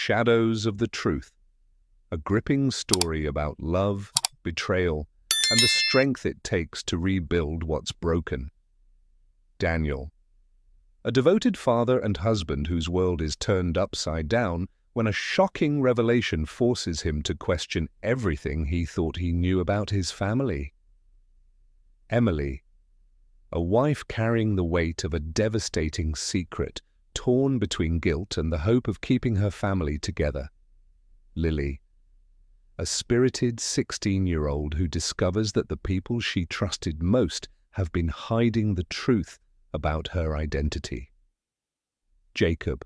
Shadows of the Truth, a gripping story about love, betrayal, and the strength it takes to rebuild what's broken. Daniel, a devoted father and husband whose world is turned upside down when a shocking revelation forces him to question everything he thought he knew about his family. Emily, a wife carrying the weight of a devastating secret, torn between guilt and the hope of keeping her family together. Lily, a spirited 16-year-old who discovers that the people she trusted most have been hiding the truth about her identity. Jacob,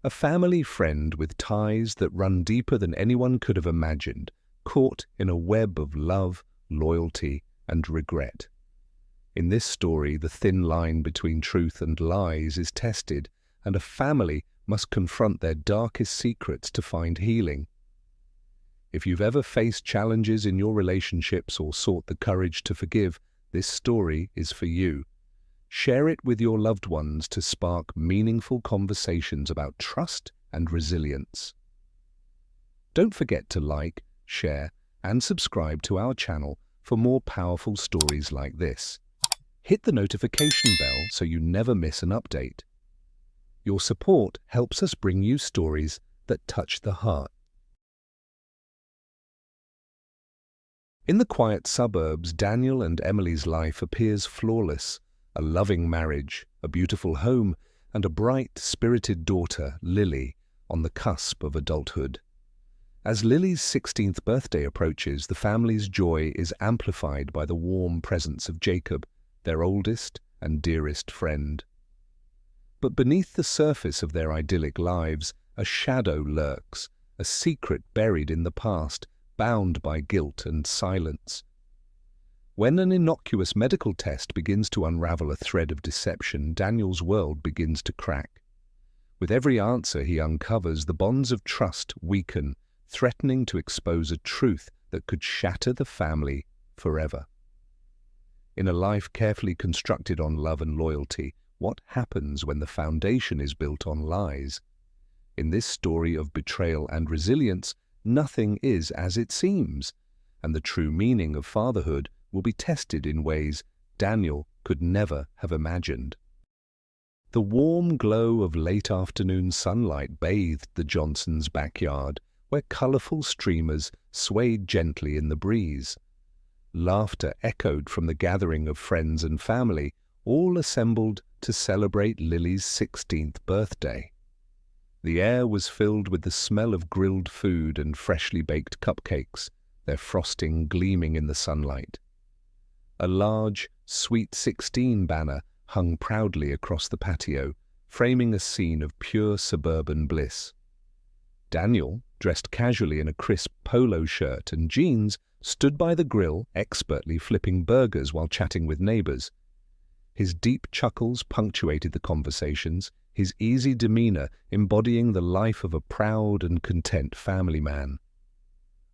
a family friend with ties that run deeper than anyone could have imagined, caught in a web of love, loyalty, and regret. In this story, the thin line between truth and lies is tested, and a family must confront their darkest secrets to find healing. If you've ever faced challenges in your relationships or sought the courage to forgive, this story is for you. Share it with your loved ones to spark meaningful conversations about trust and resilience. Don't forget to like, share, and subscribe to our channel for more powerful stories like this. Hit the notification bell so you never miss an update. Your support helps us bring you stories that touch the heart. In the quiet suburbs, Daniel and Emily's life appears flawless. A loving marriage, a beautiful home, and a bright, spirited daughter, Lily, on the cusp of adulthood. As Lily's 16th birthday approaches, the family's joy is amplified by the warm presence of Jacob, their oldest and dearest friend. But beneath the surface of their idyllic lives, a shadow lurks, a secret buried in the past, bound by guilt and silence. When an innocuous medical test begins to unravel a thread of deception, Daniel's world begins to crack. With every answer he uncovers, the bonds of trust weaken, threatening to expose a truth that could shatter the family forever. In a life carefully constructed on love and loyalty, what happens when the foundation is built on lies? In this story of betrayal and resilience, nothing is as it seems, and the true meaning of fatherhood will be tested in ways Daniel could never have imagined. The warm glow of late afternoon sunlight bathed the Johnsons' backyard, where colourful streamers swayed gently in the breeze. Laughter echoed from the gathering of friends and family, all assembled to celebrate Lily's 16th birthday. The air was filled with the smell of grilled food and freshly baked cupcakes, their frosting gleaming in the sunlight. A large, Sweet 16 banner hung proudly across the patio, framing a scene of pure suburban bliss. Daniel, dressed casually in a crisp polo shirt and jeans, stood by the grill, expertly flipping burgers while chatting with neighbors. His deep chuckles punctuated the conversations, his easy demeanor embodying the life of a proud and content family man.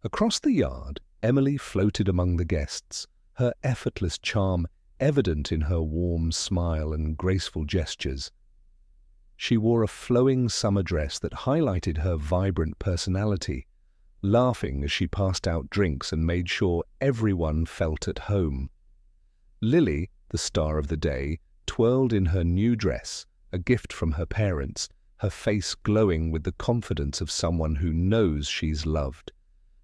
Across the yard, Emily floated among the guests, her effortless charm evident in her warm smile and graceful gestures. She wore a flowing summer dress that highlighted her vibrant personality, laughing as she passed out drinks and made sure everyone felt at home. Lily, the star of the day, twirled in her new dress, a gift from her parents, her face glowing with the confidence of someone who knows she's loved.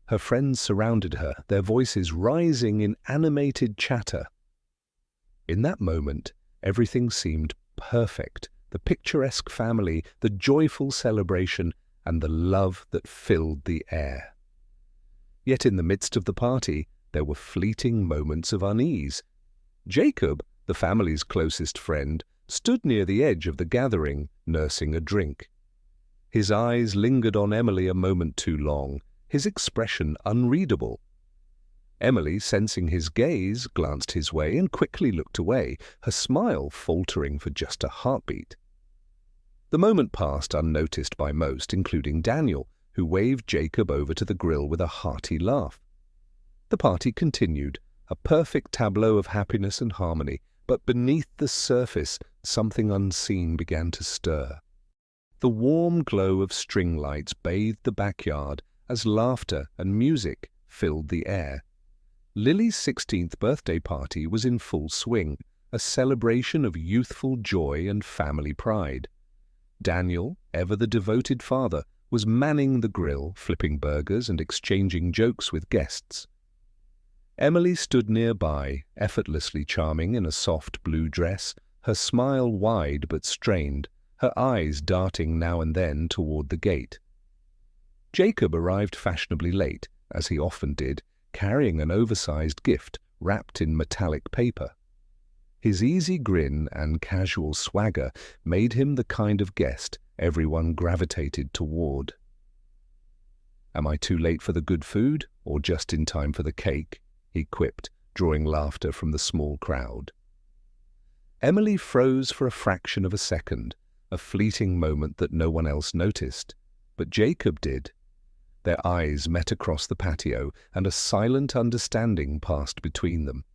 Her friends surrounded her, their voices rising in animated chatter. In that moment, everything seemed perfect. The picturesque family, the joyful celebration, and the love that filled the air. Yet in the midst of the party, there were fleeting moments of unease. Jacob, the family's closest friend, stood near the edge of the gathering, nursing a drink. His eyes lingered on Emily a moment too long, his expression unreadable. Emily, sensing his gaze, glanced his way and quickly looked away, her smile faltering for just a heartbeat. The moment passed unnoticed by most, including Daniel, who waved Jacob over to the grill with a hearty laugh. The party continued, a perfect tableau of happiness and harmony, but beneath the surface, something unseen began to stir. The warm glow of string lights bathed the backyard as laughter and music filled the air. Lily's 16th birthday party was in full swing, a celebration of youthful joy and family pride. Daniel, ever the devoted father, was manning the grill, flipping burgers and exchanging jokes with guests. Emily stood nearby, effortlessly charming in a soft blue dress, her smile wide but strained, her eyes darting now and then toward the gate. Jacob arrived fashionably late, as he often did, carrying an oversized gift wrapped in metallic paper. His easy grin and casual swagger made him the kind of guest everyone gravitated toward. "Am I too late for the good food, or just in time for the cake?" he quipped, drawing laughter from the small crowd. Emily froze for a fraction of a second, a fleeting moment that no one else noticed, but Jacob did. Their eyes met across the patio, and a silent understanding passed between them.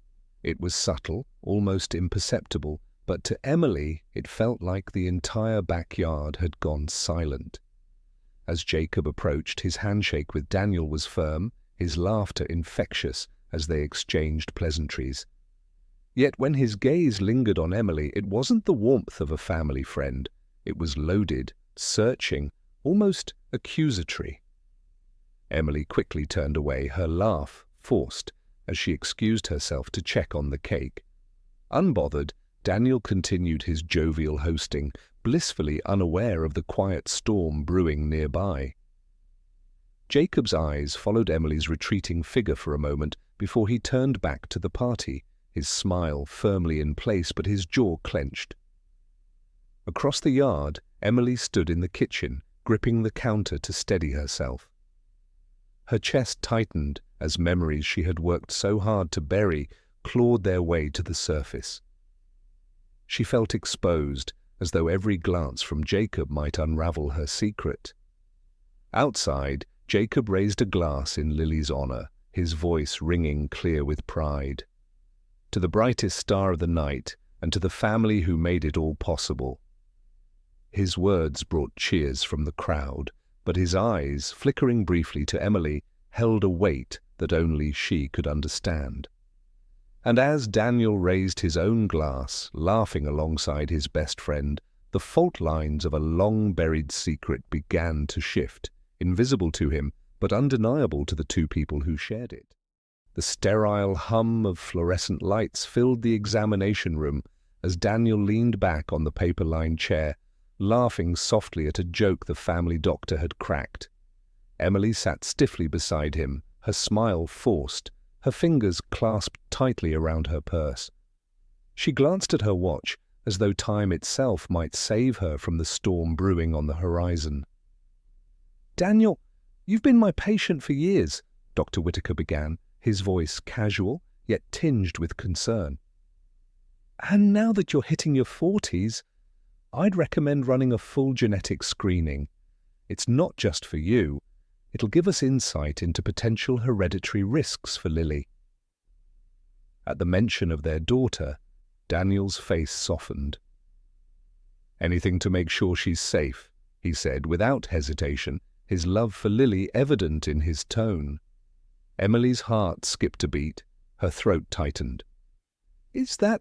It was subtle, almost imperceptible, but to Emily it felt like the entire backyard had gone silent. As Jacob approached, his handshake with Daniel was firm, his laughter infectious as they exchanged pleasantries. Yet when his gaze lingered on Emily, it wasn't the warmth of a family friend. It was loaded, searching, almost accusatory. Emily quickly turned away, her laugh forced, as she excused herself to check on the cake. Unbothered, Daniel continued his jovial hosting, blissfully unaware of the quiet storm brewing nearby. Jacob's eyes followed Emily's retreating figure for a moment before he turned back to the party, his smile firmly in place but his jaw clenched. Across the yard, Emily stood in the kitchen, gripping the counter to steady herself. Her chest tightened as memories she had worked so hard to bury clawed their way to the surface. She felt exposed, as though every glance from Jacob might unravel her secret. Outside, Jacob raised a glass in Lily's honor, his voice ringing clear with pride. "To the brightest star of the night, and to the family who made it all possible." His words brought cheers from the crowd, but his eyes, flickering briefly to Emily, held a weight that only she could understand. And as Daniel raised his own glass, laughing alongside his best friend, the fault lines of a long-buried secret began to shift, invisible to him, but undeniable to the two people who shared it. The sterile hum of fluorescent lights filled the examination room as Daniel leaned back on the paper-lined chair, laughing softly at a joke the family doctor had cracked. Emily sat stiffly beside him, her smile forced, her fingers clasped tightly around her purse. She glanced at her watch, as though time itself might save her from the storm brewing on the horizon. "Daniel, you've been my patient for years," Dr. Whitaker began, his voice casual, yet tinged with concern. "And now that you're hitting your 40s, I'd recommend running a full genetic screening. It's not just for you. It'll give us insight into potential hereditary risks for Lily." At the mention of their daughter, Daniel's face softened. "Anything to make sure she's safe," he said without hesitation, his love for Lily evident in his tone. Emily's heart skipped a beat, her throat tightened. "Is that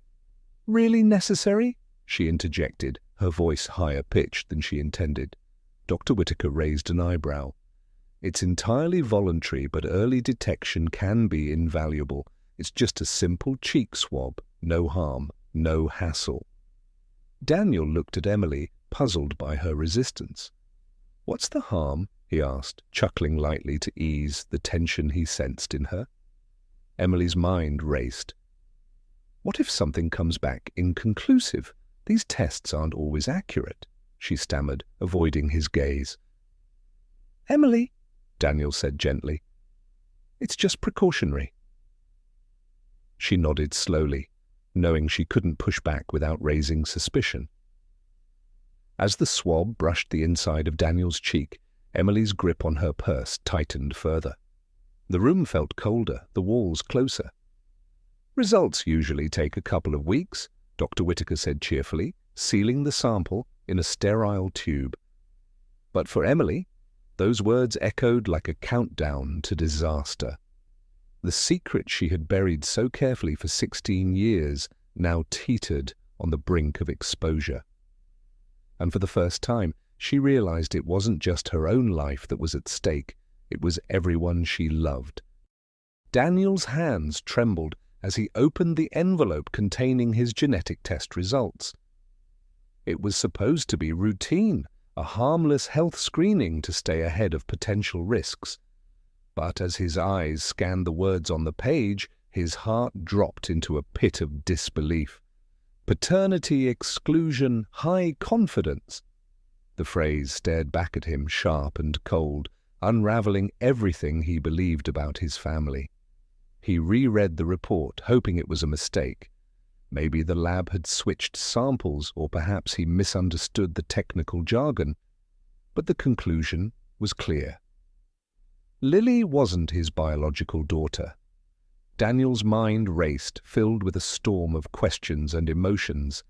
really necessary?" she interjected, her voice higher pitched than she intended. Dr. Whitaker raised an eyebrow. "It's entirely voluntary, but early detection can be invaluable. It's just a simple cheek swab, no harm, no hassle." Daniel looked at Emily, puzzled by her resistance. "What's the harm?" he asked, chuckling lightly to ease the tension he sensed in her. Emily's mind raced. "What if something comes back inconclusive? These tests aren't always accurate," she stammered, avoiding his gaze. "Emily," Daniel said gently, "it's just precautionary." She nodded slowly, knowing she couldn't push back without raising suspicion. As the swab brushed the inside of Daniel's cheek, Emily's grip on her purse tightened further. The room felt colder, the walls closer. "Results usually take a couple of weeks," Dr. Whitaker said cheerfully, sealing the sample in a sterile tube. But for Emily, those words echoed like a countdown to disaster. The secret she had buried so carefully for 16 years now teetered on the brink of exposure. And for the first time, she realized it wasn't just her own life that was at stake, it was everyone she loved. Daniel's hands trembled as he opened the envelope containing his genetic test results. It was supposed to be routine, a harmless health screening to stay ahead of potential risks. But as his eyes scanned the words on the page, his heart dropped into a pit of disbelief. Paternity exclusion, high confidence. The phrase stared back at him sharp and cold, unraveling everything he believed about his family. He reread the report, hoping it was a mistake. Maybe the lab had switched samples, or perhaps he misunderstood the technical jargon. But the conclusion was clear. Lily wasn't his biological daughter. Daniel's mind raced, filled with a storm of questions and emotions,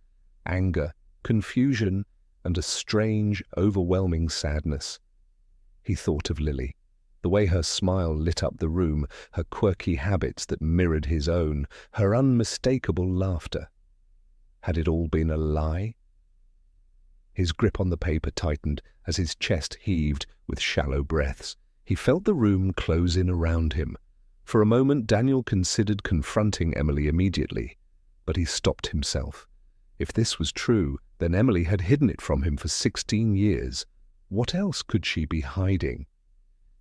anger, confusion, and a strange, overwhelming sadness. He thought of Lily, the way her smile lit up the room, her quirky habits that mirrored his own, her unmistakable laughter. Had it all been a lie? His grip on the paper tightened as his chest heaved with shallow breaths. He felt the room close in around him. For a moment, Daniel considered confronting Emily immediately, but he stopped himself. If this was true, then Emily had hidden it from him for 16 years. What else could she be hiding?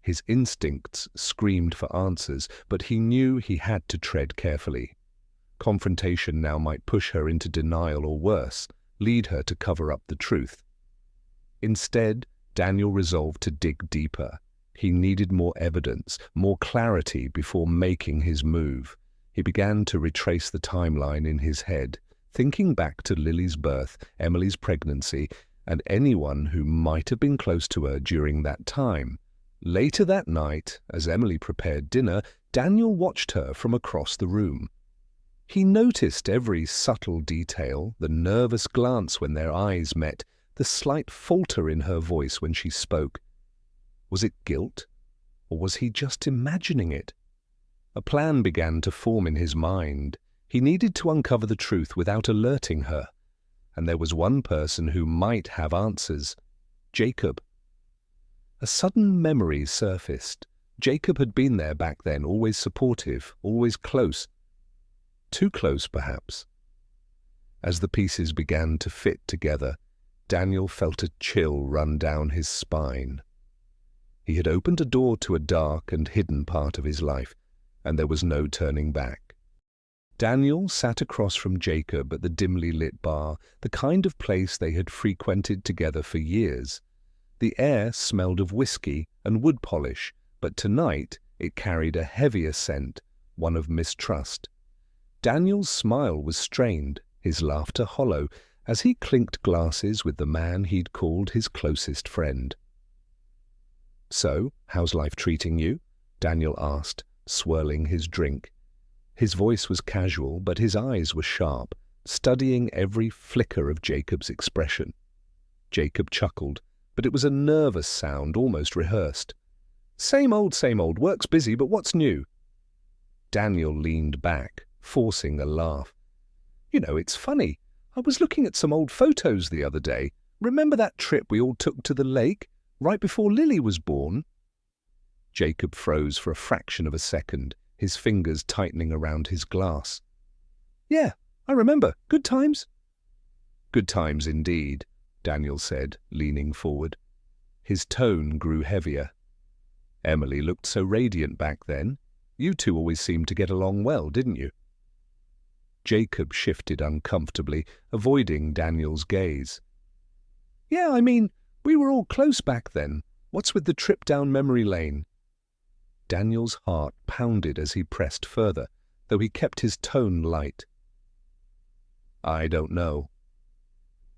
His instincts screamed for answers, but he knew he had to tread carefully. Confrontation now might push her into denial or worse, lead her to cover up the truth. Instead, Daniel resolved to dig deeper. He needed more evidence, more clarity before making his move. He began to retrace the timeline in his head, thinking back to Lily's birth, Emily's pregnancy, and anyone who might have been close to her during that time. Later that night, as Emily prepared dinner, Daniel watched her from across the room. He noticed every subtle detail, the nervous glance when their eyes met, the slight falter in her voice when she spoke. Was it guilt, or was he just imagining it? A plan began to form in his mind. He needed to uncover the truth without alerting her, and there was one person who might have answers: Jacob. A sudden memory surfaced. Jacob had been there back then, always supportive, always close. Too close, perhaps. As the pieces began to fit together, Daniel felt a chill run down his spine. He had opened a door to a dark and hidden part of his life, and there was no turning back. Daniel sat across from Jacob at the dimly lit bar, the kind of place they had frequented together for years. The air smelled of whiskey and wood polish, but tonight it carried a heavier scent, one of mistrust. Daniel's smile was strained, his laughter hollow, as he clinked glasses with the man he'd called his closest friend. "So, how's life treating you?" Daniel asked, swirling his drink. His voice was casual, but his eyes were sharp, studying every flicker of Jacob's expression. Jacob chuckled, but it was a nervous sound, almost rehearsed. Same old, work's busy, but what's new?" Daniel leaned back, forcing a laugh. "You know, it's funny. I was looking at some old photos the other day. Remember that trip we all took to the lake, right before Lily was born?" Jacob froze for a fraction of a second, his fingers tightening around his glass. "Yeah, I remember. Good times?" "Good times indeed," Daniel said, leaning forward. His tone grew heavier. "Emily looked so radiant back then. You two always seemed to get along well, didn't you?" Jacob shifted uncomfortably, avoiding Daniel's gaze. "Yeah, I mean, we were all close back then. What's with the trip down memory lane?" Daniel's heart pounded as he pressed further, though he kept his tone light. "I don't know.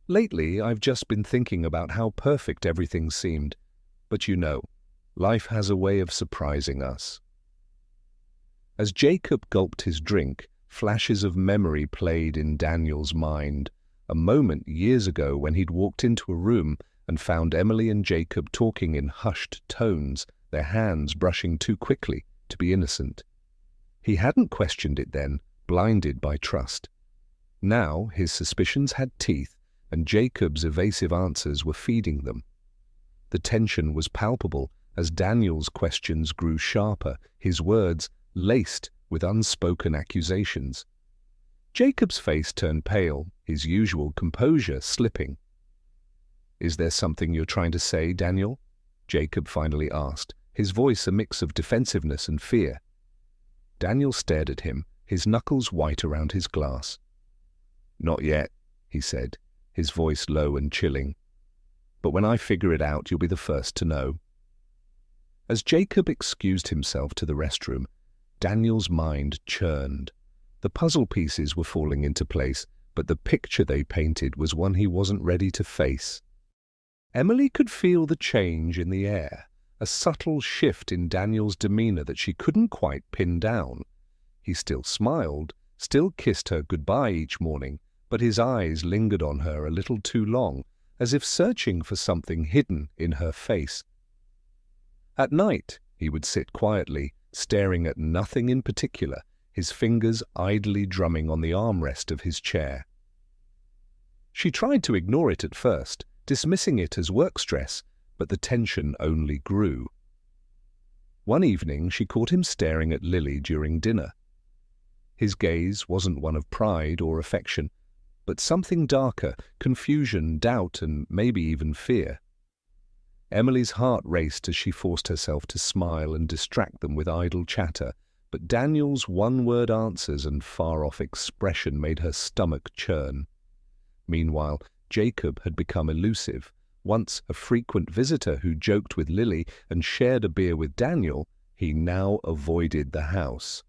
Lately, I've just been thinking about how perfect everything seemed. But you know, life has a way of surprising us." As Jacob gulped his drink, flashes of memory played in Daniel's mind. A moment years ago when he'd walked into a room and found Emily and Jacob talking in hushed tones, their hands brushing too quickly to be innocent. He hadn't questioned it then, blinded by trust. Now his suspicions had teeth, and Jacob's evasive answers were feeding them. The tension was palpable as Daniel's questions grew sharper, his words laced with unspoken accusations. Jacob's face turned pale, his usual composure slipping. "Is there something you're trying to say, Daniel?" Jacob finally asked, his voice a mix of defensiveness and fear. Daniel stared at him, his knuckles white around his glass. "Not yet," he said, his voice low and chilling. "But when I figure it out, you'll be the first to know." As Jacob excused himself to the restroom, Daniel's mind churned. The puzzle pieces were falling into place, but the picture they painted was one he wasn't ready to face. Emily could feel the change in the air, a subtle shift in Daniel's demeanor that she couldn't quite pin down. He still smiled, still kissed her goodbye each morning, but his eyes lingered on her a little too long, as if searching for something hidden in her face. At night, he would sit quietly, staring at nothing in particular, his fingers idly drumming on the armrest of his chair. She tried to ignore it at first, dismissing it as work stress, but the tension only grew. One evening she caught him staring at Lily during dinner. His gaze wasn't one of pride or affection, but something darker, confusion, doubt, and maybe even fear. Emily's heart raced as she forced herself to smile and distract them with idle chatter, but Daniel's one-word answers and far-off expression made her stomach churn. Meanwhile, Jacob had become elusive. Once a frequent visitor who joked with Lily and shared a beer with Daniel, he now avoided the house.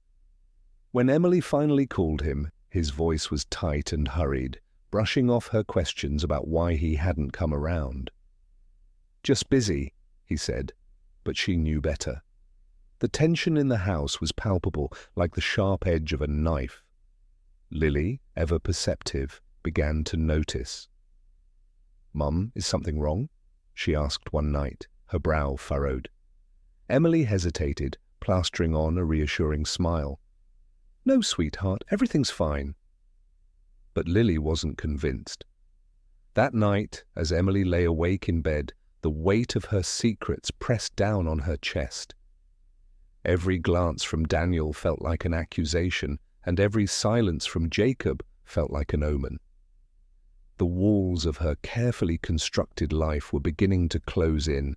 When Emily finally called him, his voice was tight and hurried, brushing off her questions about why he hadn't come around. "Just busy," he said, but she knew better. The tension in the house was palpable, like the sharp edge of a knife. Lily, ever perceptive, began to notice. "Mum, is something wrong?" she asked one night, her brow furrowed. Emily hesitated, plastering on a reassuring smile. "No, sweetheart, everything's fine." But Lily wasn't convinced. That night, as Emily lay awake in bed, the weight of her secrets pressed down on her chest. Every glance from Daniel felt like an accusation, and every silence from Jacob felt like an omen. The walls of her carefully constructed life were beginning to close in,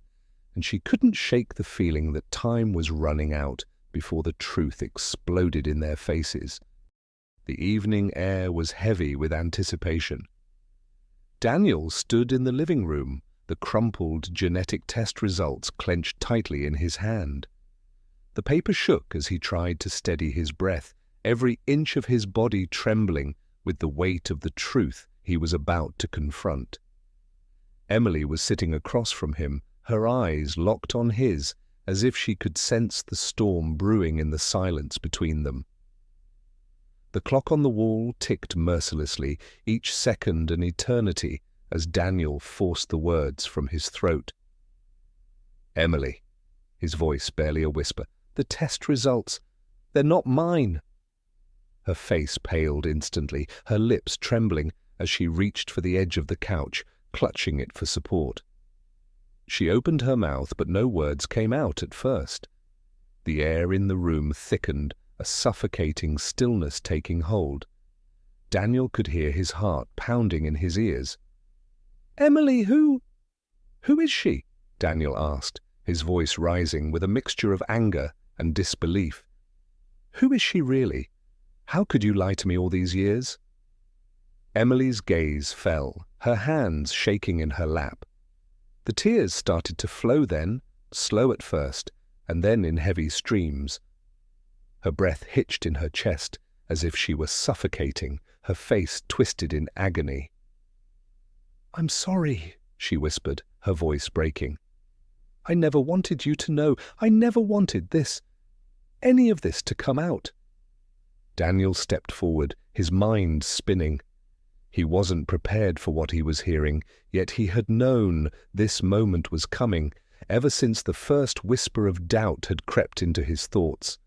and she couldn't shake the feeling that time was running out before the truth exploded in their faces. The evening air was heavy with anticipation. Daniel stood in the living room, the crumpled genetic test results clenched tightly in his hand. The paper shook as he tried to steady his breath, every inch of his body trembling with the weight of the truth he was about to confront. Emily was sitting across from him, her eyes locked on his, as if she could sense the storm brewing in the silence between them. The clock on the wall ticked mercilessly, each second an eternity, as Daniel forced the words from his throat. "Emily," his voice barely a whisper, "the test results, they're not mine." Her face paled instantly, her lips trembling as she reached for the edge of the couch, clutching it for support. She opened her mouth, but no words came out at first. The air in the room thickened, a suffocating stillness taking hold. Daniel could hear his heart pounding in his ears. "Emily, who is she?" Daniel asked, his voice rising with a mixture of anger and disbelief. "Who is she really? How could you lie to me all these years?" Emily's gaze fell, her hands shaking in her lap. The tears started to flow then, slow at first, and then in heavy streams. Her breath hitched in her chest, as if she were suffocating, her face twisted in agony. "I'm sorry," she whispered, her voice breaking. "I never wanted you to know. I never wanted any of this to come out." Daniel stepped forward, his mind spinning. He wasn't prepared for what he was hearing, yet he had known this moment was coming ever since the first whisper of doubt had crept into his thoughts.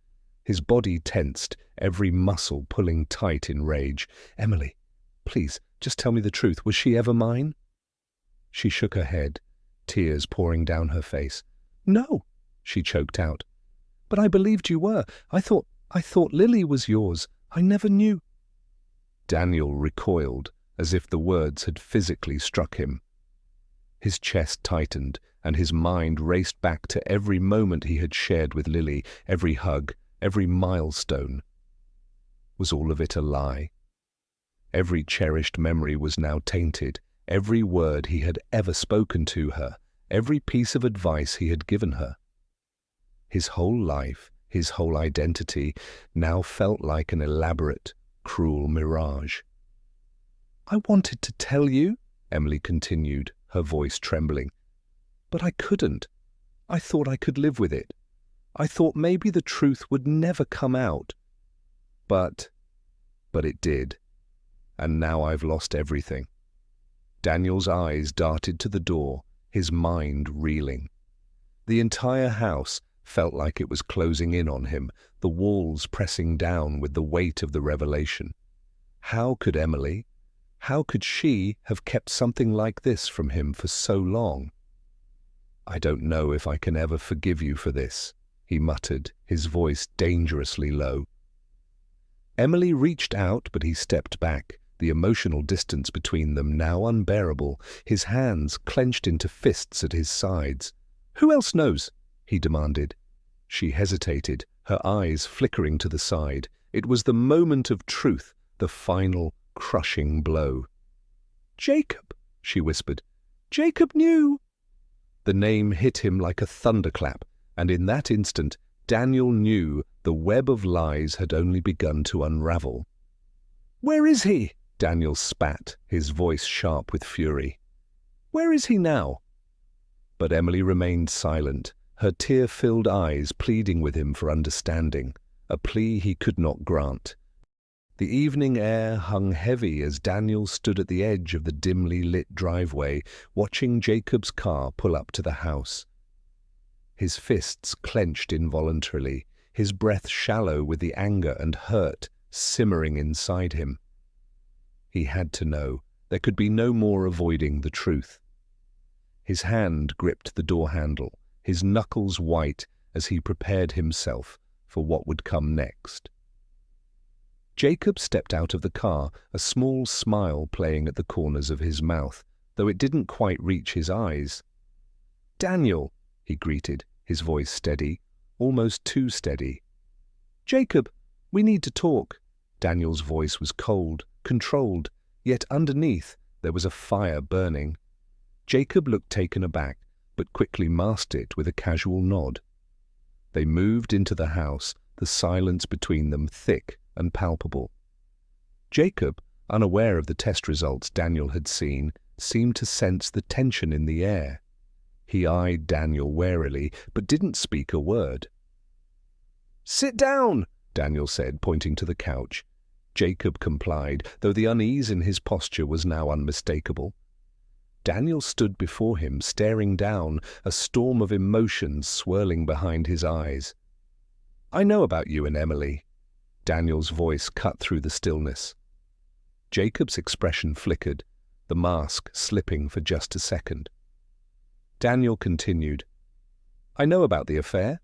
His body tensed, every muscle pulling tight in rage. "Emily, please, just tell me the truth. Was she ever mine?" She shook her head, tears pouring down her face. "No," she choked out. "But I believed you were. I thought Lily was yours. I never knew." Daniel recoiled, as if the words had physically struck him. His chest tightened, and his mind raced back to every moment he had shared with Lily, every hug, every milestone. Was all of it a lie? Every cherished memory was now tainted, every word he had ever spoken to her, every piece of advice he had given her. His whole life, his whole identity, now felt like an elaborate, cruel mirage. "I wanted to tell you," Emily continued, her voice trembling, "but I couldn't. I thought I could live with it. I thought maybe the truth would never come out. But it did. And now I've lost everything." Daniel's eyes darted to the door, his mind reeling. The entire house felt like it was closing in on him, the walls pressing down with the weight of the revelation. How could Emily, how could she have kept something like this from him for so long? "I don't know if I can ever forgive you for this," he muttered, his voice dangerously low. Emily reached out, but he stepped back, the emotional distance between them now unbearable, his hands clenched into fists at his sides. "Who else knows?" he demanded. She hesitated, her eyes flickering to the side. It was the moment of truth, the final, crushing blow. "Jacob," she whispered. "Jacob knew." The name hit him like a thunderclap, and in that instant, Daniel knew the web of lies had only begun to unravel. "Where is he?" Daniel spat, his voice sharp with fury. "Where is he now?" But Emily remained silent, her tear-filled eyes pleading with him for understanding, a plea he could not grant. The evening air hung heavy as Daniel stood at the edge of the dimly lit driveway, watching Jacob's car pull up to the house. His fists clenched involuntarily, his breath shallow with the anger and hurt simmering inside him. He had to know. There could be no more avoiding the truth. His hand gripped the door handle, his knuckles white as he prepared himself for what would come next. Jacob stepped out of the car, a small smile playing at the corners of his mouth, though it didn't quite reach his eyes. "Daniel," he greeted, his voice steady, almost too steady. "Jacob, we need to talk." Daniel's voice was cold, controlled, yet underneath there was a fire burning. Jacob looked taken aback, but quickly masked it with a casual nod. They moved into the house, the silence between them thick and palpable. Jacob, unaware of the test results Daniel had seen, seemed to sense the tension in the air. He eyed Daniel warily, but didn't speak a word. "Sit down," Daniel said, pointing to the couch. Jacob complied, though the unease in his posture was now unmistakable. Daniel stood before him, staring down, a storm of emotions swirling behind his eyes. "I know about you and Emily." Daniel's voice cut through the stillness. Jacob's expression flickered, the mask slipping for just a second. Daniel continued, "I know about the affair,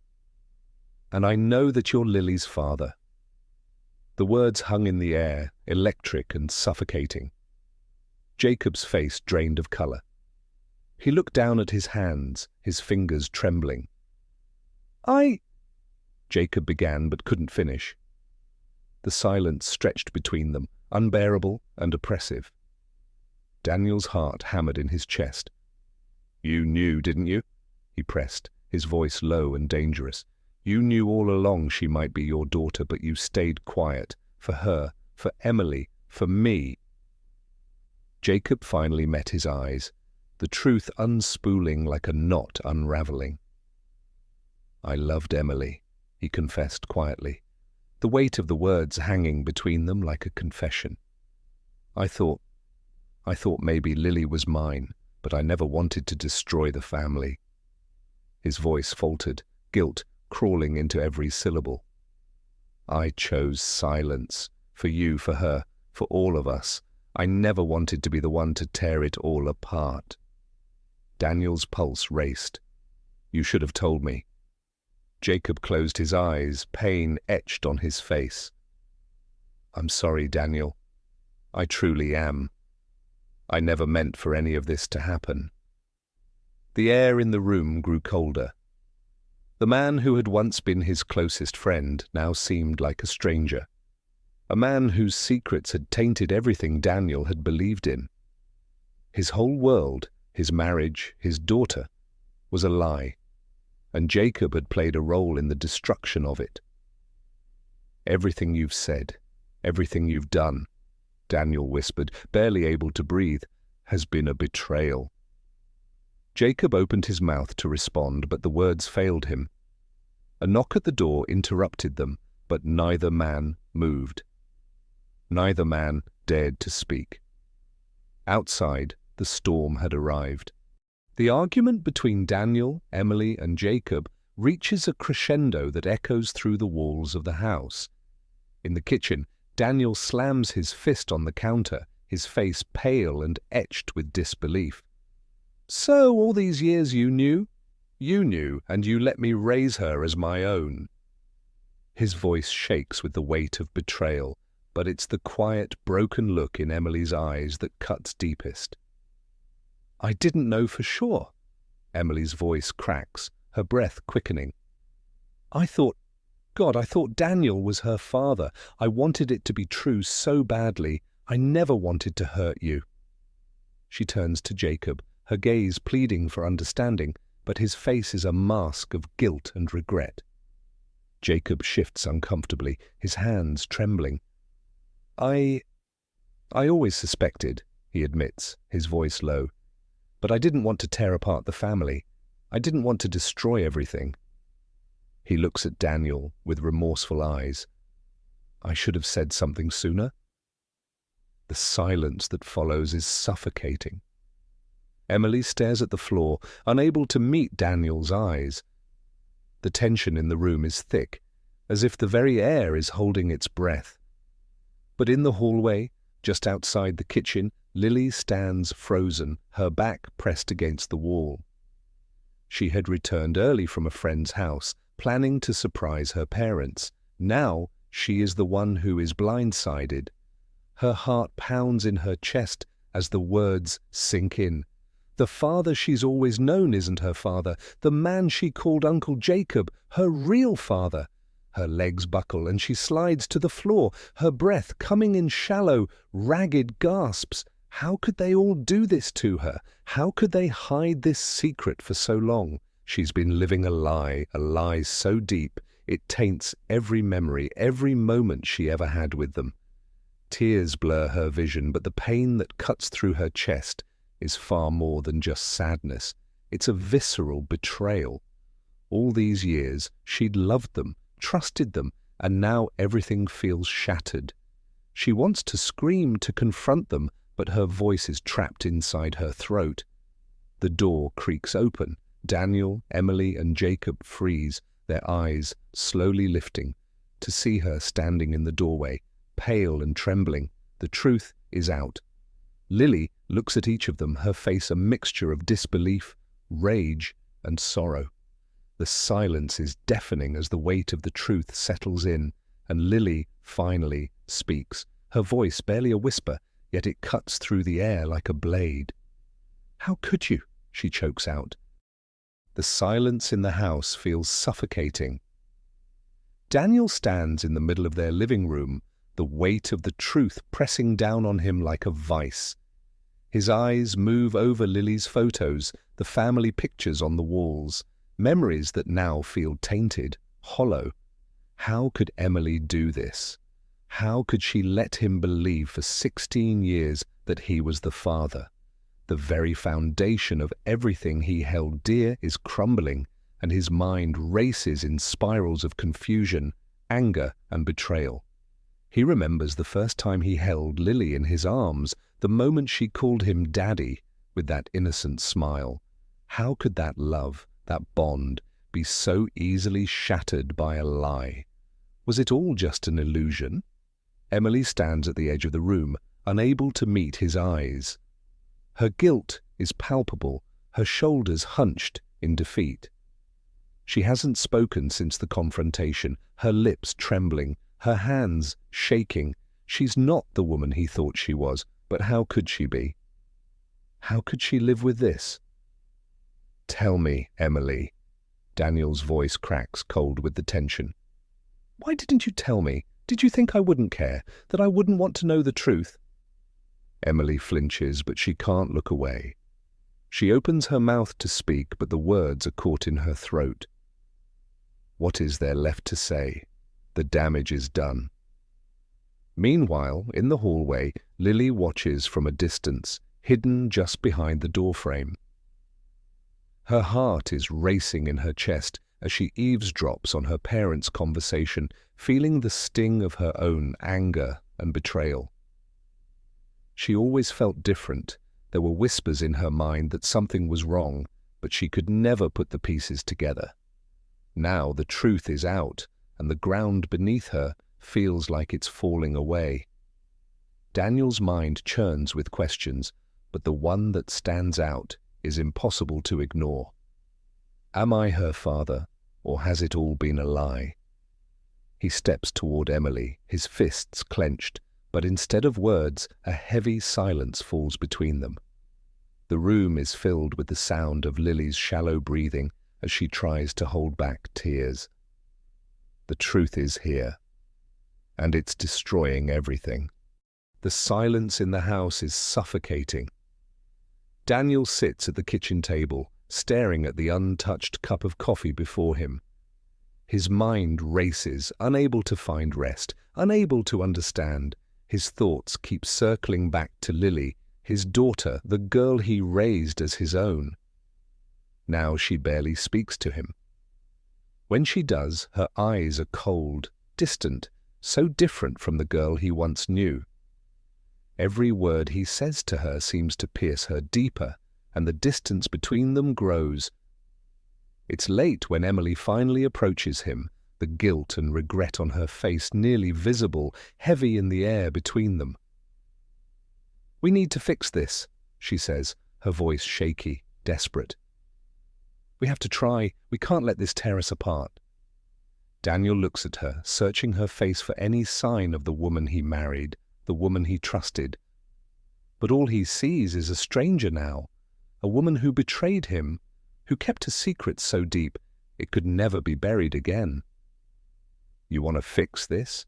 and I know that you're Lily's father." The words hung in the air, electric and suffocating. Jacob's face drained of color. He looked down at his hands, his fingers trembling. Jacob began but couldn't finish. The silence stretched between them, unbearable and oppressive. Daniel's heart hammered in his chest. "You knew, didn't you?" he pressed, his voice low and dangerous. "You knew all along she might be your daughter, but you stayed quiet. For her, for Emily, for me." Jacob finally met his eyes, the truth unspooling like a knot unraveling. "I loved Emily," he confessed quietly, the weight of the words hanging between them like a confession. I thought I thought maybe Lily was mine, but I never wanted to destroy the family." His voice faltered, guilt crawling into every syllable. "I chose silence. For you, for her, for all of us. I never wanted to be the one to tear it all apart." Daniel's pulse raced. "You should have told me." Jacob closed his eyes, pain etched on his face. "I'm sorry, Daniel. I truly am. I never meant for any of this to happen." The air in the room grew colder. The man who had once been his closest friend now seemed like a stranger. A man whose secrets had tainted everything Daniel had believed in. His whole world, his marriage, his daughter, was a lie, and Jacob had played a role in the destruction of it. "Everything you've said, everything you've done," Daniel whispered, barely able to breathe, "has been a betrayal." Jacob opened his mouth to respond, but the words failed him. A knock at the door interrupted them, but neither man moved. Neither man dared to speak. Outside, the storm had arrived. The argument between Daniel, Emily, and Jacob reaches a crescendo that echoes through the walls of the house. In the kitchen, Daniel slams his fist on the counter, his face pale and etched with disbelief. "So all these years you knew? You knew, and you let me raise her as my own." His voice shakes with the weight of betrayal, but it's the quiet, broken look in Emily's eyes that cuts deepest. "I didn't know for sure." Emily's voice cracks, her breath quickening. I thought Daniel was her father. I wanted it to be true so badly. I never wanted to hurt you." She turns to Jacob, her gaze pleading for understanding, but his face is a mask of guilt and regret. Jacob shifts uncomfortably, his hands trembling. I always suspected," he admits, his voice low. "But I didn't want to tear apart the family. I didn't want to destroy everything." He looks at Daniel with remorseful eyes. "I should have said something sooner." The silence that follows is suffocating. Emily stares at the floor, unable to meet Daniel's eyes. The tension in the room is thick, as if the very air is holding its breath. But in the hallway, just outside the kitchen, Lily stands frozen, her back pressed against the wall. She had returned early from a friend's house, planning to surprise her parents. Now she is the one who is blindsided. Her heart pounds in her chest as the words sink in. The father she's always known isn't her father. The man she called Uncle Jacob, her real father. Her legs buckle and she slides to the floor, her breath coming in shallow, ragged gasps. How could they all do this to her? How could they hide this secret for so long? She's been living a lie so deep it taints every memory, every moment she ever had with them. Tears blur her vision, but the pain that cuts through her chest is far more than just sadness. It's a visceral betrayal. All these years, she'd loved them, trusted them, and now everything feels shattered. She wants to scream, to confront them, but her voice is trapped inside her throat. The door creaks open. Daniel, Emily, and Jacob freeze, their eyes slowly lifting, to see her standing in the doorway, pale and trembling. The truth is out. Lily looks at each of them, her face a mixture of disbelief, rage, and sorrow. The silence is deafening as the weight of the truth settles in, and Lily finally speaks, her voice barely a whisper, yet it cuts through the air like a blade. "How could you?" she chokes out. The silence in the house feels suffocating. Daniel stands in the middle of their living room, the weight of the truth pressing down on him like a vice. His eyes move over Lily's photos, the family pictures on the walls, memories that now feel tainted, hollow. How could Emily do this? How could she let him believe for 16 years that he was the father? The very foundation of everything he held dear is crumbling, and his mind races in spirals of confusion, anger, and betrayal. He remembers the first time he held Lily in his arms, the moment she called him Daddy with that innocent smile. How could that love, that bond, be so easily shattered by a lie? Was it all just an illusion? Emily stands at the edge of the room, unable to meet his eyes. Her guilt is palpable, her shoulders hunched in defeat. She hasn't spoken since the confrontation, her lips trembling, her hands shaking. She's not the woman he thought she was, but how could she be? How could she live with this? "Tell me, Emily." Daniel's voice cracks, cold with the tension. "Why didn't you tell me? Did you think I wouldn't care, that I wouldn't want to know the truth?" Emily flinches, but she can't look away. She opens her mouth to speak, but the words are caught in her throat. What is there left to say? The damage is done. Meanwhile, in the hallway, Lily watches from a distance, hidden just behind the doorframe. Her heart is racing in her chest as she eavesdrops on her parents' conversation, feeling the sting of her own anger and betrayal. She always felt different. There were whispers in her mind that something was wrong, but she could never put the pieces together. Now the truth is out, and the ground beneath her feels like it's falling away. Daniel's mind churns with questions, but the one that stands out is impossible to ignore. Am I her father, or has it all been a lie? He steps toward Emily, his fists clenched, but instead of words, a heavy silence falls between them. The room is filled with the sound of Lily's shallow breathing as she tries to hold back tears. The truth is here, and it's destroying everything. The silence in the house is suffocating. Daniel sits at the kitchen table, staring at the untouched cup of coffee before him. His mind races, unable to find rest, unable to understand. His thoughts keep circling back to Lily, his daughter, the girl he raised as his own. Now she barely speaks to him. When she does, her eyes are cold, distant, so different from the girl he once knew. Every word he says to her seems to pierce her deeper, and the distance between them grows. It's late when Emily finally approaches him, the guilt and regret on her face nearly visible, heavy in the air between them. "We need to fix this," she says, her voice shaky, desperate. "We have to try. We can't let this tear us apart." Daniel looks at her, searching her face for any sign of the woman he married, the woman he trusted. But all he sees is a stranger now, a woman who betrayed him, who kept a secret so deep it could never be buried again. "You want to fix this?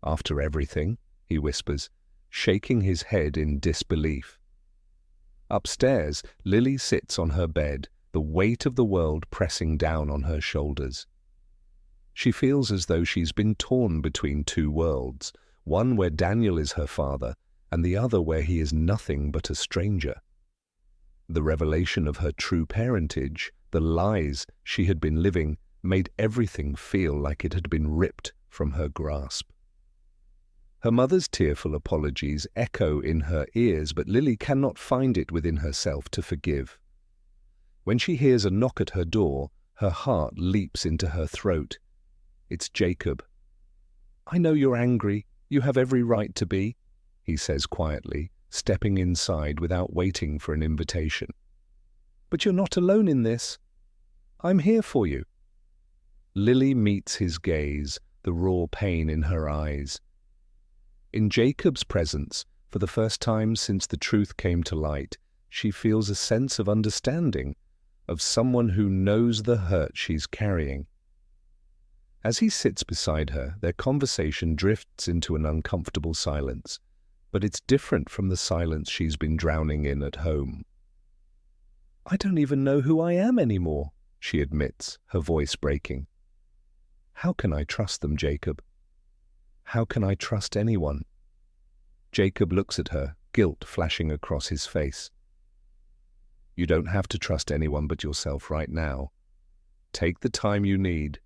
After everything?" he whispers, shaking his head in disbelief. Upstairs, Lily sits on her bed, the weight of the world pressing down on her shoulders. She feels as though she's been torn between two worlds, one where Daniel is her father, and the other where he is nothing but a stranger. The revelation of her true parentage, the lies she had been living, made everything feel like it had been ripped from her grasp. Her mother's tearful apologies echo in her ears, but Lily cannot find it within herself to forgive. When she hears a knock at her door, her heart leaps into her throat. It's Jacob. "I know you're angry. You have every right to be," he says quietly, stepping inside without waiting for an invitation. "But you're not alone in this. I'm here for you." Lily meets his gaze, the raw pain in her eyes. In Jacob's presence, for the first time since the truth came to light, she feels a sense of understanding, of someone who knows the hurt she's carrying. As he sits beside her, their conversation drifts into an uncomfortable silence, but it's different from the silence she's been drowning in at home. "I don't even know who I am anymore," she admits, her voice breaking. "How can I trust them, Jacob? How can I trust anyone?" Jacob looks at her, guilt flashing across his face. "You don't have to trust anyone but yourself right now. Take the time you need."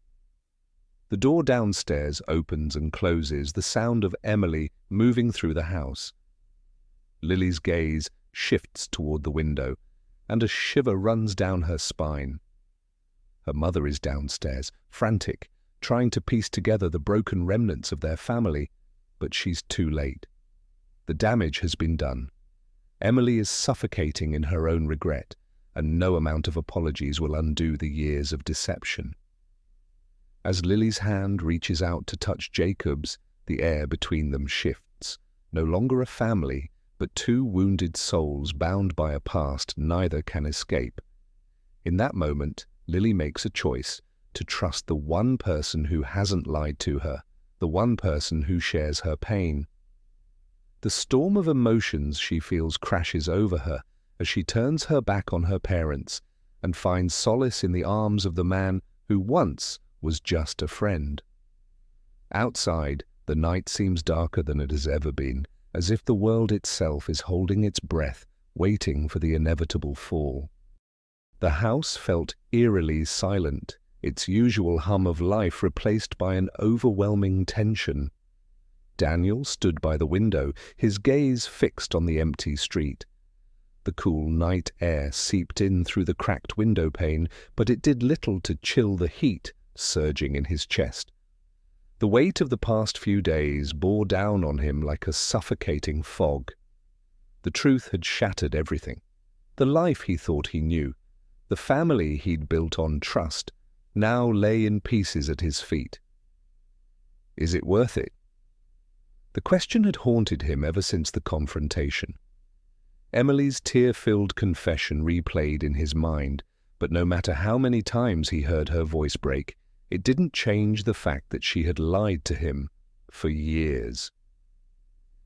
The door downstairs opens and closes, the sound of Emily moving through the house. Lily's gaze shifts toward the window, and a shiver runs down her spine. Her mother is downstairs, frantic, trying to piece together the broken remnants of their family, but she's too late. The damage has been done. Emily is suffocating in her own regret, and no amount of apologies will undo the years of deception. As Lily's hand reaches out to touch Jacob's, the air between them shifts. No longer a family, but two wounded souls bound by a past neither can escape. In that moment, Lily makes a choice to trust the one person who hasn't lied to her, the one person who shares her pain. The storm of emotions she feels crashes over her as she turns her back on her parents and finds solace in the arms of the man who once was just a friend. Outside, the night seems darker than it has ever been, as if the world itself is holding its breath, waiting for the inevitable fall. The house felt eerily silent, its usual hum of life replaced by an overwhelming tension. Daniel stood by the window, his gaze fixed on the empty street. The cool night air seeped in through the cracked window pane, but it did little to chill the heat surging in his chest. The weight of the past few days bore down on him like a suffocating fog. The truth had shattered everything. The life he thought he knew, the family he'd built on trust, now lay in pieces at his feet. Is it worth it? The question had haunted him ever since the confrontation. Emily's tear-filled confession replayed in his mind, but no matter how many times he heard her voice break, it didn't change the fact that she had lied to him for years.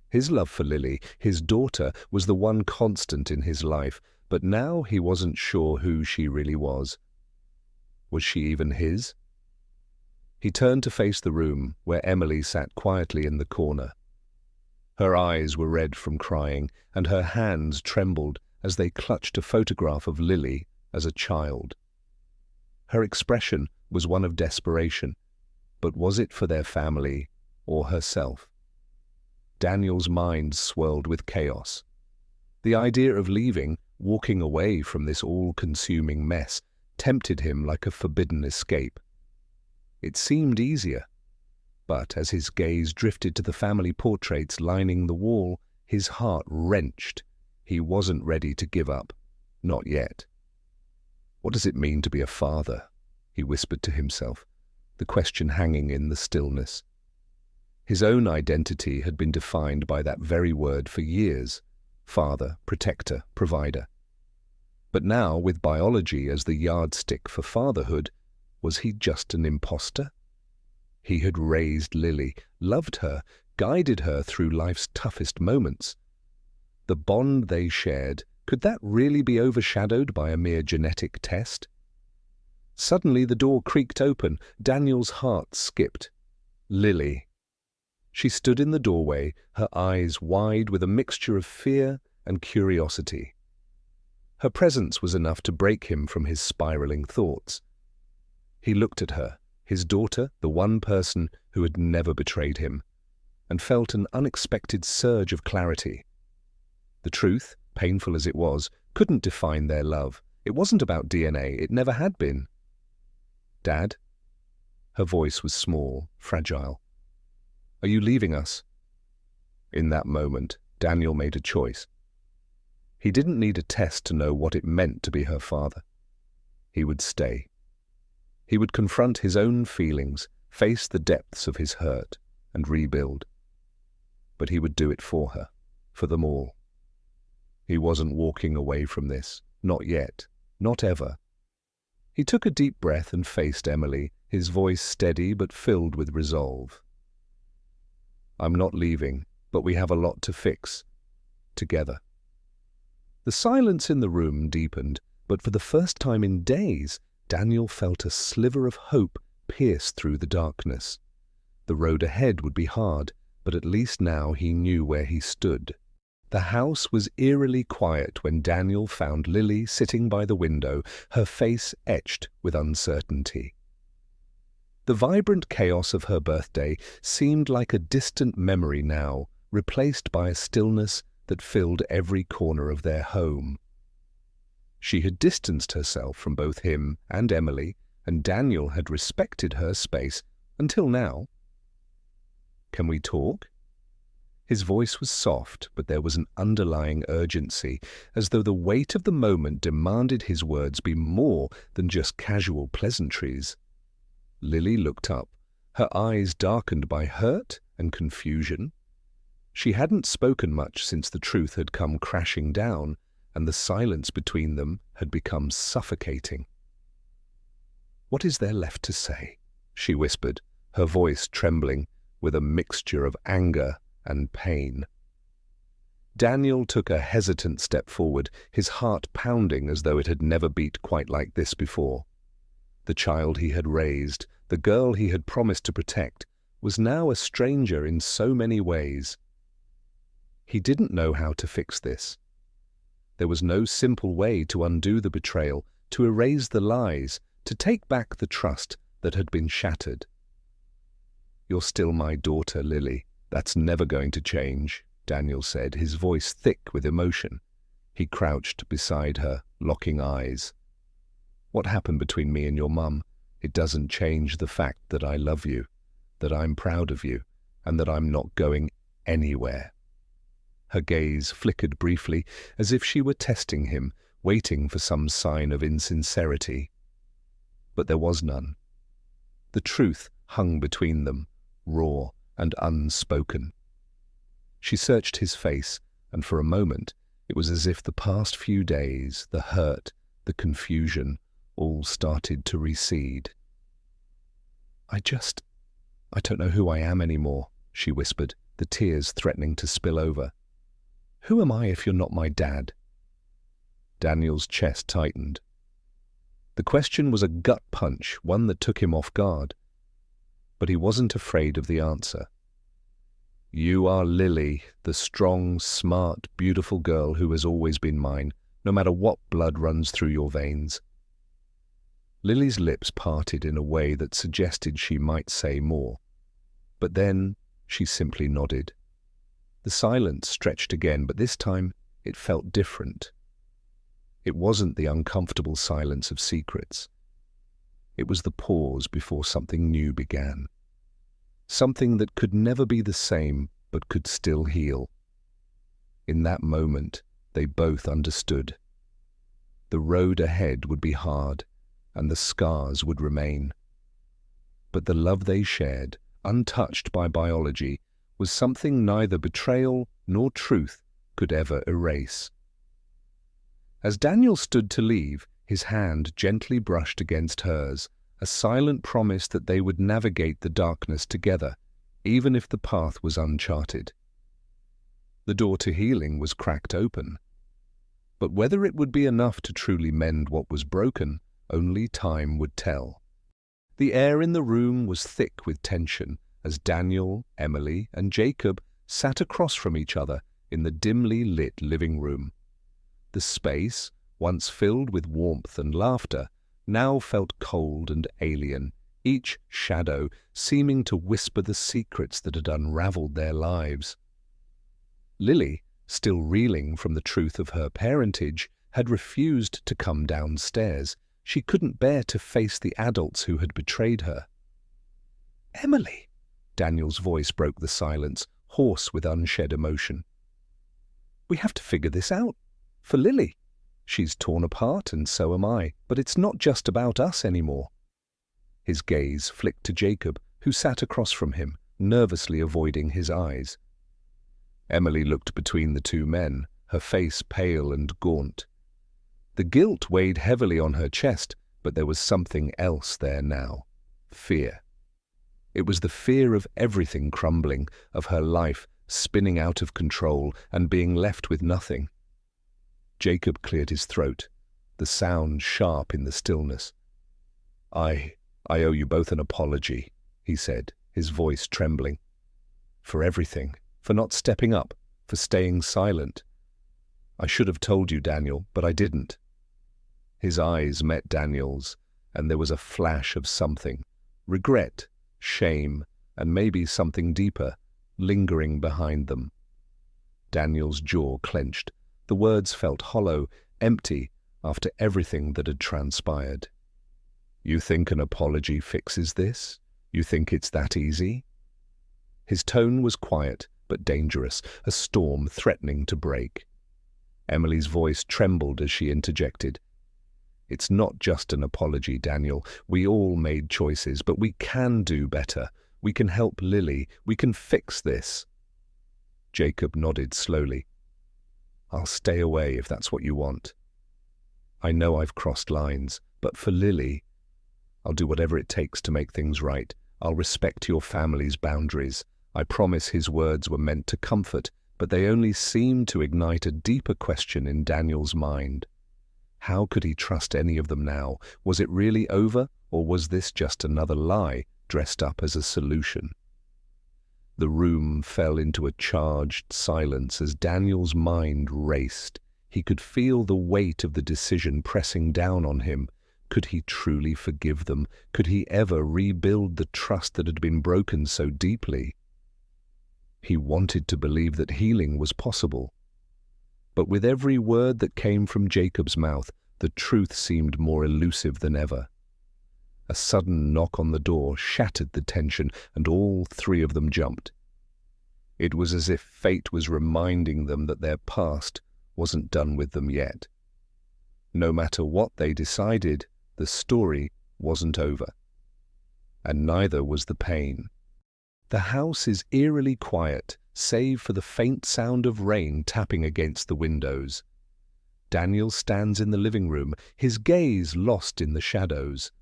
His love for Lily, his daughter, was the one constant in his life, but now he wasn't sure who she really was. Was she even his? He turned to face the room where Emily sat quietly in the corner. Her eyes were red from crying, and her hands trembled as they clutched a photograph of Lily as a child. Her expression was one of desperation, but was it for their family or herself? Daniel's mind swirled with chaos. The idea of leaving, walking away from this all-consuming mess, tempted him like a forbidden escape. It seemed easier, but as his gaze drifted to the family portraits lining the wall, his heart wrenched. He wasn't ready to give up. Not yet. What does it mean to be a father? He whispered to himself, the question hanging in the stillness. His own identity had been defined by that very word for years: father, protector, provider. But now, with biology as the yardstick for fatherhood, was he just an imposter? He had raised Lily, loved her, guided her through life's toughest moments. The bond they shared, could that really be overshadowed by a mere genetic test? Suddenly the door creaked open. Daniel's heart skipped. Lily. She stood in the doorway, her eyes wide with a mixture of fear and curiosity. Her presence was enough to break him from his spiraling thoughts. He looked at her, his daughter, the one person who had never betrayed him, and felt an unexpected surge of clarity. The truth, painful as it was, couldn't define their love. It wasn't about DNA, it never had been. Dad? Her voice was small, fragile. Are you leaving us? In that moment, Daniel made a choice. He didn't need a test to know what it meant to be her father. He would stay. He would confront his own feelings, face the depths of his hurt, and rebuild. But he would do it for her, for them all. He wasn't walking away from this, not yet, not ever. He took a deep breath and faced Emily, his voice steady but filled with resolve. I'm not leaving, but we have a lot to fix. Together. The silence in the room deepened, but for the first time in days, Daniel felt a sliver of hope pierce through the darkness. The road ahead would be hard, but at least now he knew where he stood. The house was eerily quiet when Daniel found Lily sitting by the window, her face etched with uncertainty. The vibrant chaos of her birthday seemed like a distant memory now, replaced by a stillness that filled every corner of their home. She had distanced herself from both him and Emily, and Daniel had respected her space until now. "Can we talk?" His voice was soft, but there was an underlying urgency, as though the weight of the moment demanded his words be more than just casual pleasantries. Lily looked up, her eyes darkened by hurt and confusion. She hadn't spoken much since the truth had come crashing down, and the silence between them had become suffocating. "What is there left to say?" she whispered, her voice trembling with a mixture of anger and pain. Daniel took a hesitant step forward, his heart pounding as though it had never beat quite like this before. The child he had raised, the girl he had promised to protect, was now a stranger in so many ways. He didn't know how to fix this. There was no simple way to undo the betrayal, to erase the lies, to take back the trust that had been shattered. "You're still my daughter, Lily. That's never going to change," Daniel said, his voice thick with emotion. He crouched beside her, locking eyes. "What happened between me and your mum? It doesn't change the fact that I love you, that I'm proud of you, and that I'm not going anywhere." Her gaze flickered briefly, as if she were testing him, waiting for some sign of insincerity. But there was none. The truth hung between them, raw and unspoken. She searched his face, and for a moment it was as if the past few days, the hurt, the confusion, all started to recede. I don't know who I am anymore," she whispered, the tears threatening to spill over. "Who am I if you're not my dad?" Daniel's chest tightened. The question was a gut punch, one that took him off guard. But he wasn't afraid of the answer. "You are Lily, the strong, smart, beautiful girl who has always been mine, no matter what blood runs through your veins." Lily's lips parted in a way that suggested she might say more. But then she simply nodded. The silence stretched again, but this time it felt different. It wasn't the uncomfortable silence of secrets. It was the pause before something new began. Something that could never be the same, but could still heal. In that moment, they both understood. The road ahead would be hard, and the scars would remain. But the love they shared, untouched by biology, was something neither betrayal nor truth could ever erase. As Daniel stood to leave, his hand gently brushed against hers, a silent promise that they would navigate the darkness together, even if the path was uncharted. The door to healing was cracked open. But whether it would be enough to truly mend what was broken, only time would tell. The air in the room was thick with tension as Daniel, Emily, and Jacob sat across from each other in the dimly lit living room. The space, once filled with warmth and laughter, now felt cold and alien, each shadow seeming to whisper the secrets that had unraveled their lives. Lily, still reeling from the truth of her parentage, had refused to come downstairs. She couldn't bear to face the adults who had betrayed her. "Emily!" Daniel's voice broke the silence, hoarse with unshed emotion. "We have to figure this out. For Lily. She's torn apart, and so am I, but it's not just about us anymore." His gaze flicked to Jacob, who sat across from him, nervously avoiding his eyes. Emily looked between the two men, her face pale and gaunt. The guilt weighed heavily on her chest, but there was something else there now. Fear. It was the fear of everything crumbling, of her life spinning out of control and being left with nothing. Jacob cleared his throat, the sound sharp in the stillness. I owe you both an apology," he said, his voice trembling. "For everything, for not stepping up, for staying silent. I should have told you, Daniel, but I didn't." His eyes met Daniel's, and there was a flash of something, regret, shame, and maybe something deeper, lingering behind them. Daniel's jaw clenched. The words felt hollow, empty, after everything that had transpired. "You think an apology fixes this? You think it's that easy?" His tone was quiet, but dangerous, a storm threatening to break. Emily's voice trembled as she interjected. "It's not just an apology, Daniel. We all made choices, but we can do better. We can help Lily. We can fix this." Jacob nodded slowly. "I'll stay away if that's what you want. I know I've crossed lines, but for Lily, I'll do whatever it takes to make things right. I'll respect your family's boundaries." I promise. His words were meant to comfort, but they only seemed to ignite a deeper question in Daniel's mind. How could he trust any of them now? Was it really over, or was this just another lie dressed up as a solution? The room fell into a charged silence as Daniel's mind raced. He could feel the weight of the decision pressing down on him. Could he truly forgive them? Could he ever rebuild the trust that had been broken so deeply? He wanted to believe that healing was possible. But with every word that came from Jacob's mouth, the truth seemed more elusive than ever. A sudden knock on the door shattered the tension, and all three of them jumped. It was as if fate was reminding them that their past wasn't done with them yet. No matter what they decided, the story wasn't over. And neither was the pain. The house is eerily quiet, save for the faint sound of rain tapping against the windows. Daniel stands in the living room, his gaze lost in the shadows.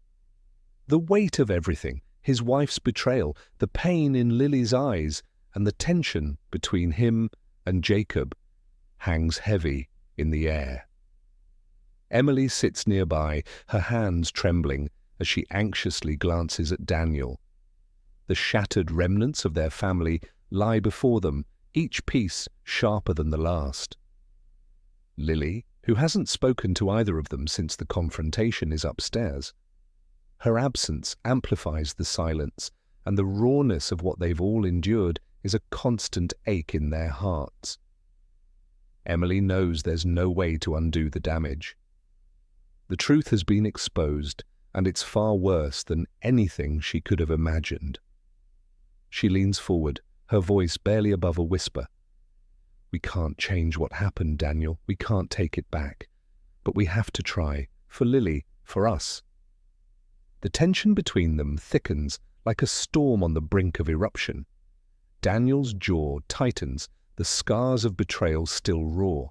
The weight of everything, his wife's betrayal, the pain in Lily's eyes, and the tension between him and Jacob, hangs heavy in the air. Emily sits nearby, her hands trembling, as she anxiously glances at Daniel. The shattered remnants of their family lie before them, each piece sharper than the last. Lily, who hasn't spoken to either of them since the confrontation, is upstairs. Her absence amplifies the silence, and the rawness of what they've all endured is a constant ache in their hearts. Emily knows there's no way to undo the damage. The truth has been exposed, and it's far worse than anything she could have imagined. She leans forward, her voice barely above a whisper. "We can't change what happened, Daniel. We can't take it back. But we have to try, for Lily, for us." The tension between them thickens like a storm on the brink of eruption. Daniel's jaw tightens, the scars of betrayal still raw.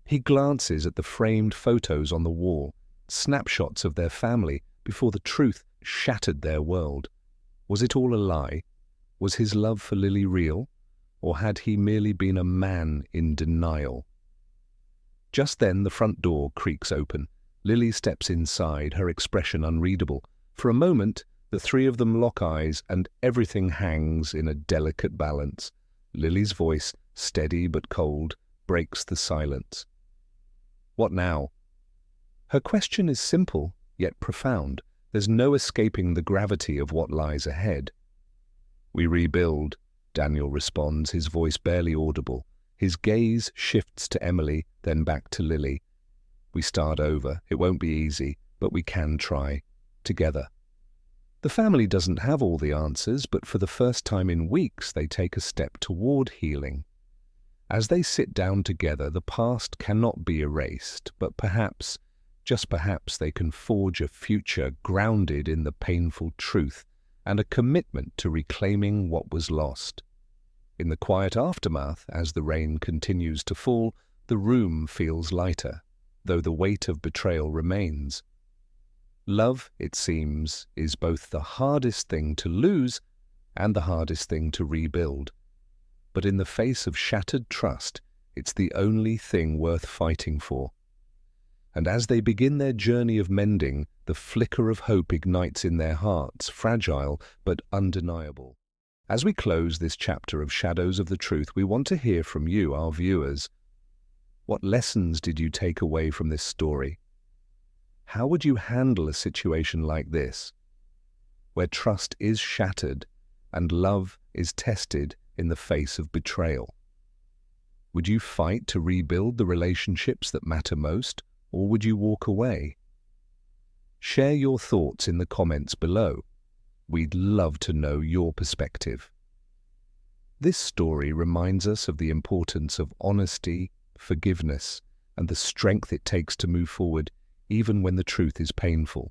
He glances at the framed photos on the wall, snapshots of their family before the truth shattered their world. Was it all a lie? Was his love for Lily real? Or had he merely been a man in denial? Just then the front door creaks open. Lily steps inside, her expression unreadable. For a moment, the three of them lock eyes, and everything hangs in a delicate balance. Lily's voice, steady but cold, breaks the silence. "What now?" Her question is simple, yet profound. There's no escaping the gravity of what lies ahead. "We rebuild," Daniel responds, his voice barely audible. His gaze shifts to Emily, then back to Lily. "We start over. It won't be easy, but we can try. Together." The family doesn't have all the answers, but for the first time in weeks they take a step toward healing. As they sit down together, the past cannot be erased, but perhaps, just perhaps, they can forge a future grounded in the painful truth and a commitment to reclaiming what was lost. In the quiet aftermath, as the rain continues to fall, the room feels lighter, though the weight of betrayal remains. Love, it seems, is both the hardest thing to lose and the hardest thing to rebuild. But in the face of shattered trust, it's the only thing worth fighting for. And as they begin their journey of mending, the flicker of hope ignites in their hearts, fragile but undeniable. As we close this chapter of Shadows of the Truth, we want to hear from you, our viewers. What lessons did you take away from this story? How would you handle a situation like this? where trust is shattered and love is tested in the face of betrayal. Would you fight to rebuild the relationships that matter most, or would you walk away? Share your thoughts in the comments below. We'd love to know your perspective. This story reminds us of the importance of honesty, forgiveness, and the strength it takes to move forward even when the truth is painful.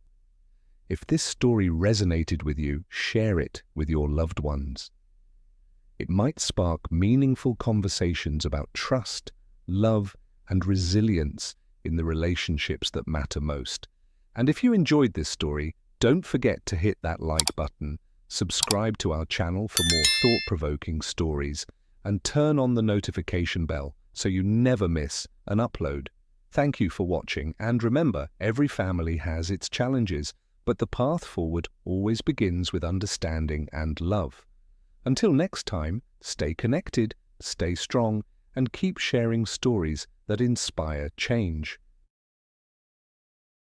If this story resonated with you, share it with your loved ones. It might spark meaningful conversations about trust, love, and resilience in the relationships that matter most. And if you enjoyed this story, don't forget to hit that like button, subscribe to our channel for more thought-provoking stories, and turn on the notification bell so you never miss an upload. Thank you for watching, and remember, every family has its challenges, but the path forward always begins with understanding and love. Until next time, stay connected, stay strong, and keep sharing stories that inspire change.